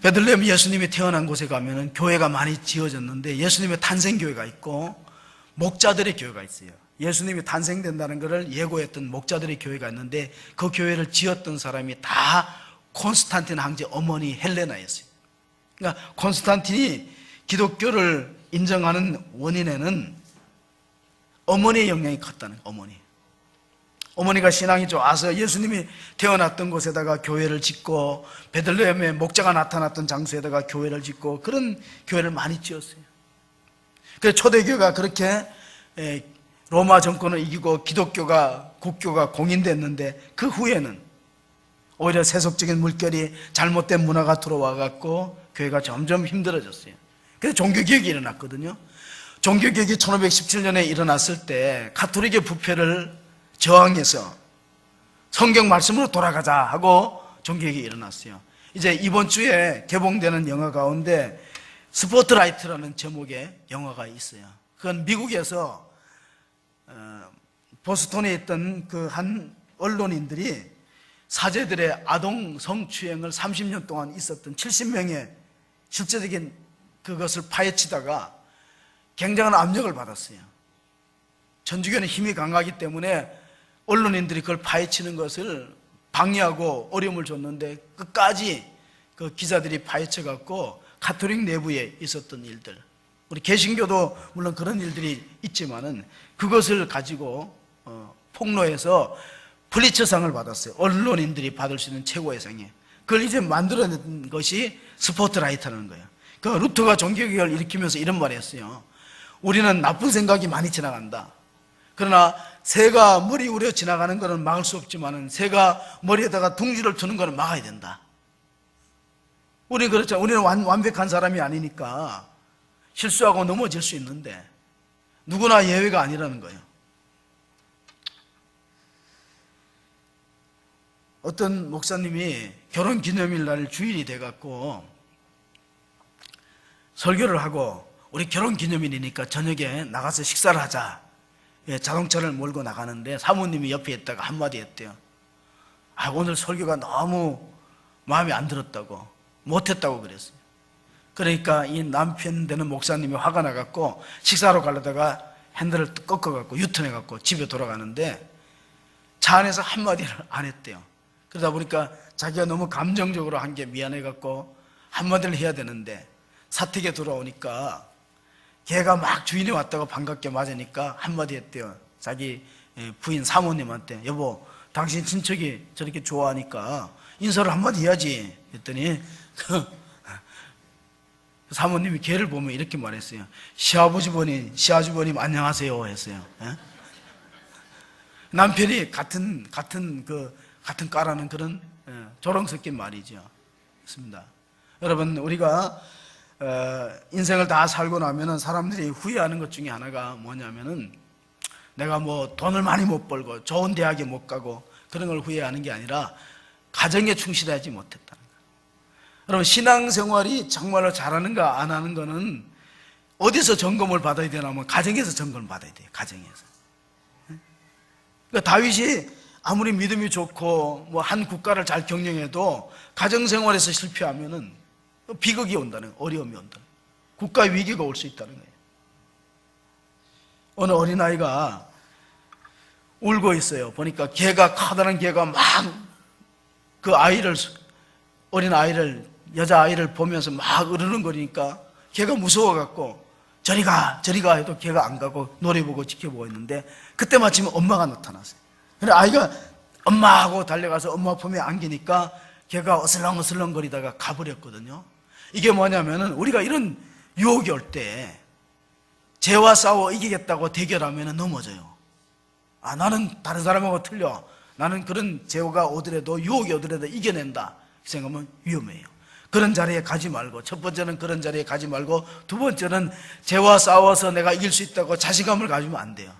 베들레헴 예수님이 태어난 곳에 가면은 교회가 많이 지어졌는데, 예수님의 탄생교회가 있고 목자들의 교회가 있어요. 예수님이 탄생된다는 것을 예고했던 목자들의 교회가 있는데, 그 교회를 지었던 사람이 다 콘스탄틴 황제 어머니 헬레나였어요. 그러니까 콘스탄틴이 기독교를 인정하는 원인에는 어머니의 영향이 컸다는 거예요. 어머니가 신앙이 좋아서 예수님이 태어났던 곳에다가 교회를 짓고, 베들레헴에 목자가 나타났던 장소에다가 교회를 짓고, 그런 교회를 많이 지었어요. 그래서 초대교회가 그렇게 로마 정권을 이기고 기독교가, 국교가 공인됐는데, 그 후에는 오히려 세속적인 물결이, 잘못된 문화가 들어와갖고 교회가 점점 힘들어졌어요. 그래서 종교개혁이 일어났거든요. 종교개혁이 1517년에 일어났을 때 가톨릭의 부패를 저항해서 성경 말씀으로 돌아가자 하고 종교개혁이 일어났어요. 이제 이번 주에 개봉되는 영화 가운데 스포트라이트라는 제목의 영화가 있어요. 그건 미국에서 보스턴에 있던 그 한 언론인들이 사제들의 아동 성추행을 30년 동안 있었던 70명의 실제적인 그것을 파헤치다가 굉장한 압력을 받았어요. 천주교는 힘이 강하기 때문에 언론인들이 그걸 파헤치는 것을 방해하고 어려움을 줬는데, 끝까지 그 기자들이 파헤쳐갖고 가톨릭 내부에 있었던 일들, 우리 개신교도 물론 그런 일들이 있지만은 그것을 가지고 폭로해서 플리처상을 받았어요. 언론인들이 받을 수 있는 최고의 상에. 그걸 이제 만들어낸 것이 스포트라이트라는 거예요. 그 루터가 종교개혁을 일으키면서 이런 말을 했어요. 우리는 나쁜 생각이 많이 지나간다. 그러나 새가 머리 우려 지나가는 것은 막을 수 없지만은 새가 머리에다가 둥지를 두는 것은 막아야 된다. 우리는 그렇죠. 우리는 완벽한 사람이 아니니까 실수하고 넘어질 수 있는데 누구나 예외가 아니라는 거예요. 어떤 목사님이 결혼 기념일 날 주일이 돼갖고 설교를 하고, 우리 결혼 기념일이니까 저녁에 나가서 식사를 하자. 자동차를 몰고 나가는데 사모님이 옆에 있다가 한마디 했대요. 오늘 설교가 너무 마음에 안 들었다고, 못했다고 그랬어요. 그러니까 이 남편 되는 목사님이 화가 나갖고 식사하러 가려다가 핸들을 꺾어갖고 유턴해갖고 집에 돌아가는데 차 안에서 한마디를 안 했대요. 그러다 보니까 자기가 너무 감정적으로 한 게 미안해갖고 한마디를 해야 되는데, 사택에 돌아오니까 걔가 막 주인이 왔다고 반갑게 맞으니까 한마디 했대요. 자기 부인 사모님한테, 여보, 당신 친척이 저렇게 좋아하니까 인사를 한마디 해야지 했더니 사모님이 걔를 보면 이렇게 말했어요. 시아주버님 안녕하세요 했어요. 남편이 같은 까라는 그런 조롱 섞인 말이죠. 그렇습니다. 여러분, 우리가 인생을 다 살고 나면은 사람들이 후회하는 것 중에 하나가 뭐냐면은, 내가 뭐 돈을 많이 못 벌고 좋은 대학에 못 가고 그런 걸 후회하는 게 아니라 가정에 충실하지 못했다는 거예요. 여러분, 신앙생활이 정말로 잘하는가 안 하는 거는 어디서 점검을 받아야 되냐면 가정에서 점검을 받아야 돼요. 가정에서. 그러니까 다윗이 아무리 믿음이 좋고 뭐 한 국가를 잘 경영해도 가정생활에서 실패하면은 비극이 온다는 거예요. 어려움이 온다는 거예요. 국가의 위기가 올 수 있다는 거예요. 어느 어린아이가 울고 있어요. 보니까 개가, 커다란 개가 막 그 아이를, 어린아이를, 여자아이를 보면서 막 으르렁거리니까 개가 무서워갖고 저리 가 해도 개가 안 가고 노려보고 지켜보고 있는데, 그때 마침 엄마가 나타났어요. 그래 아이가 엄마하고 달려가서 엄마 품에 안기니까 걔가 어슬렁어슬렁거리다가 가버렸거든요. 이게 뭐냐면은 우리가 이런 유혹이 올 때 죄와 싸워 이기겠다고 대결하면 넘어져요. 나는 다른 사람하고 틀려, 나는 그런 죄가 오더라도, 유혹이 오더라도 이겨낸다 생각하면 위험해요. 그런 자리에 가지 말고, 첫 번째는 그런 자리에 가지 말고, 두 번째는 죄와 싸워서 내가 이길 수 있다고 자신감을 가지면 안 돼요.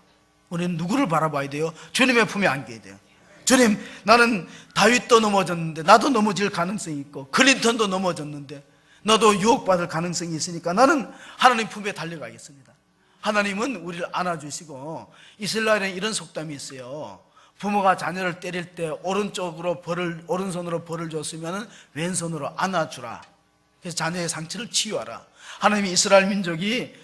우리는 누구를 바라봐야 돼요? 주님의 품에 안겨야 돼요. 주님, 나는 다윗도 넘어졌는데 나도 넘어질 가능성이 있고, 클린턴도 넘어졌는데 너도 유혹받을 가능성이 있으니까 나는 하나님 품에 달려가겠습니다. 하나님은 우리를 안아주시고, 이스라엘에 이런 속담이 있어요. 부모가 자녀를 때릴 때 오른손으로 벌을 줬으면 왼손으로 안아주라. 그래서 자녀의 상처를 치유하라. 하나님이 이스라엘 민족이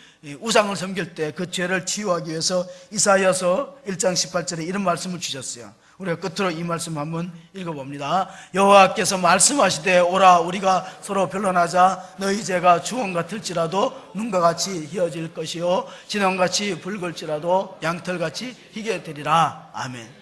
우상을 섬길 때 그 죄를 치유하기 위해서 이사야서 1장 18절에 이런 말씀을 주셨어요. 우리가 끝으로 이 말씀 한번 읽어봅니다. 여호와께서 말씀하시되 오라, 우리가 서로 변론하자. 너희 죄가 주홍 같을지라도 눈과 같이 희어질 것이요 진홍같이 붉을지라도 양털같이 희게 되리라. 아멘.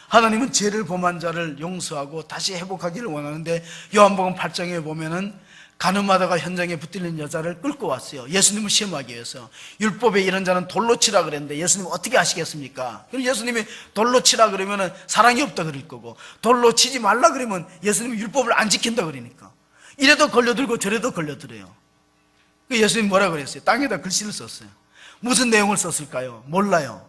하나님은 죄를 범한 자를 용서하고 다시 회복하기를 원하는데, 요한복음 8장에 보면은 가늠하다가 현장에 붙들린 여자를 끌고 왔어요. 예수님을 시험하기 위해서. 율법에 이런 자는 돌로 치라 그랬는데 예수님 어떻게 하시겠습니까? 그럼 예수님이 돌로 치라 그러면 사랑이 없다 그럴 거고, 돌로 치지 말라 그러면 예수님이 율법을 안 지킨다 그러니까, 이래도 걸려들고 저래도 걸려들어요. 예수님 뭐라 그랬어요? 땅에다 글씨를 썼어요. 무슨 내용을 썼을까요? 몰라요.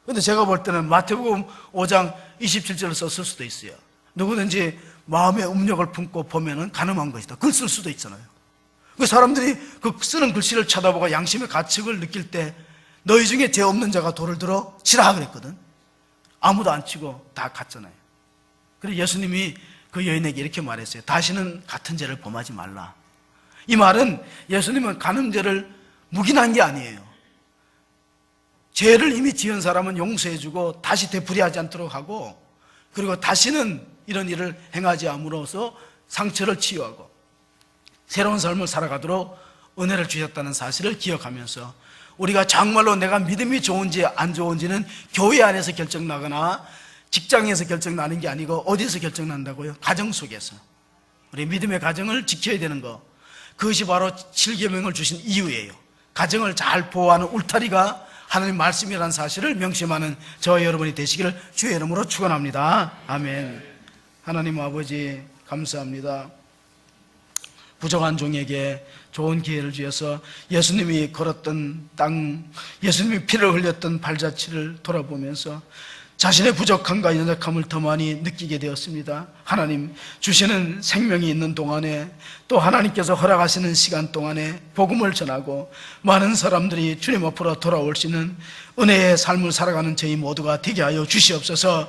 근데 제가 볼 때는 마태복음 5장 27절을 썼을 수도 있어요. 누구든지 마음의 음욕을 품고 보면은 가늠한 것이다. 그걸 쓸 수도 있잖아요. 사람들이 그 쓰는 글씨를 쳐다보고 양심의 가책을 느낄 때 너희 중에 죄 없는 자가 돌을 들어 치라 그랬거든. 아무도 안 치고 다 갔잖아요. 그래서 예수님이 그 여인에게 이렇게 말했어요. 다시는 같은 죄를 범하지 말라. 이 말은 예수님은 간음죄를 묵인한 게 아니에요. 죄를 이미 지은 사람은 용서해주고 다시 되풀이하지 않도록 하고, 그리고 다시는 이런 일을 행하지 함으로써 상처를 치유하고 새로운 삶을 살아가도록 은혜를 주셨다는 사실을 기억하면서, 우리가 정말로 내가 믿음이 좋은지 안 좋은지는 교회 안에서 결정나거나 직장에서 결정나는 게 아니고 어디서 결정난다고요? 가정 속에서. 우리 믿음의 가정을 지켜야 되는 거, 그것이 바로 7계명을 주신 이유예요. 가정을 잘 보호하는 울타리가 하나님 말씀이라는 사실을 명심하는 저와 여러분이 되시기를 주의 이름으로 축원합니다. 아멘. 하나님 아버지 감사합니다. 부족한 종에게 좋은 기회를 주셔서 예수님이 걸었던 땅, 예수님이 피를 흘렸던 발자취를 돌아보면서 자신의 부족함과 연약함을 더 많이 느끼게 되었습니다. 하나님 주시는 생명이 있는 동안에, 또 하나님께서 허락하시는 시간 동안에 복음을 전하고 많은 사람들이 주님 앞으로 돌아올 수 있는 은혜의 삶을 살아가는 저희 모두가 되게 하여 주시옵소서.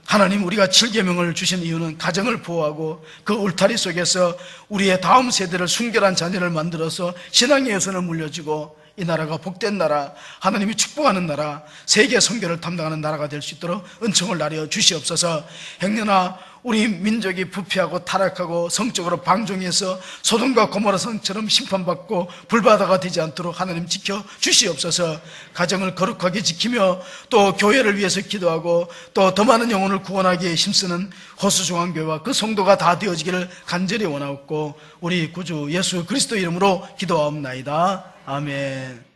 하나님, 우리가 7계명을 주신 이유는 가정을 보호하고 그 울타리 속에서 우리의 다음 세대를 순결한 자녀를 만들어서 신앙의 여선을 물려주고 이 나라가 복된 나라, 하나님이 축복하는 나라, 세계 선교를 담당하는 나라가 될 수 있도록 은총을 나려 주시옵소서. 행여나 우리 민족이 부패하고 타락하고 성적으로 방종해서 소돔과 고모라 성처럼 심판받고 불바다가 되지 않도록 하나님 지켜 주시옵소서. 가정을 거룩하게 지키며 또 교회를 위해서 기도하고 또 더 많은 영혼을 구원하기에 힘쓰는 호수중앙교회와 그 성도가 다 되어지기를 간절히 원하옵고 우리 구주 예수 그리스도 이름으로 기도하옵나이다. 아멘.